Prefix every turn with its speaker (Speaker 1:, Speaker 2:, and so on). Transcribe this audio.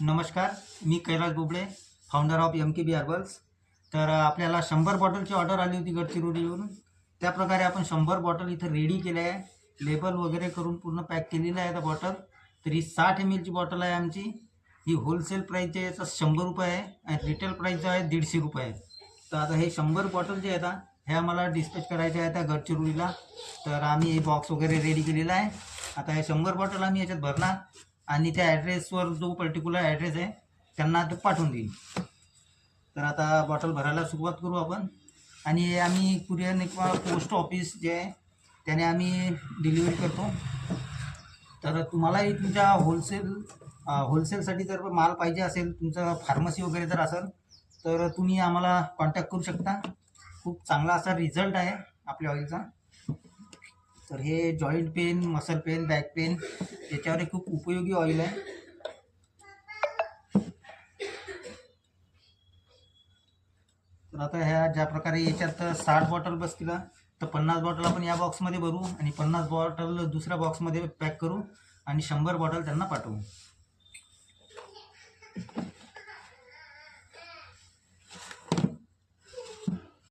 Speaker 1: नमस्कार, मी Kailas Bobde, founder of MKB herbals. तर आपल्याला 100 बॉटलची ऑर्डर आली होती गडचिरोलीवरून. त्याप्रकारे आपण 100 बॉटल इथं रेडी केल्या आहे. लेबल वगैरे करून पूर्ण पॅक केलेलं आहे. त्या बॉटल तर ही 60 ml ची बॉटल आहे आमची. ही होलसेल प्राईस जे आहे याचा 100 रुपये आहे आणि रिटेल प्राईस जो आहे 150 रुपये आहे. तर आता हे 100 बॉटल जे आहेत हे आम्हाला डिस्पॅच करायचे आहेत त्या गडचिरोलीला. तर आम्ही हे बॉक्स वगैरे रेडी केलेला आहे. आता हे 100 बॉटल आम्ही याच्यात भरणार आणि त्या ॲड्रेसवर जो पर्टिक्युलर ॲड्रेस आहे त्यांना ते पाठवून देईल. तर आता बॉटल भरायला सुरुवात करू आपण. आणि आम्ही कुरिअर किंवा पोस्ट ऑफिस जे आहे त्याने आम्ही डिलिव्हरी करतो. तर तुम्हालाही तुमच्या होलसेलसाठी जर माल पाहिजे असेल, तुमचं फार्मसी वगैरे जर असेल तर तुम्ही आम्हाला कॉन्टॅक्ट करू शकता. खूप चांगला असा रिझल्ट आहे आपल्या ऑइलचा. तर हे joint pain, muscle pain, back pain याच्यावर खूप उपयोगी ऑइल आहे. तर आता ह्या ज्या प्रकारे याच्यात 60 बॉटल बसतील तर 50 बॉटल आपण या बॉक्समध्ये भरू आणि 50 बॉटल दुसऱ्या बॉक्समध्ये पॅक करू आणि 100 बॉटल त्यांना पाठवू.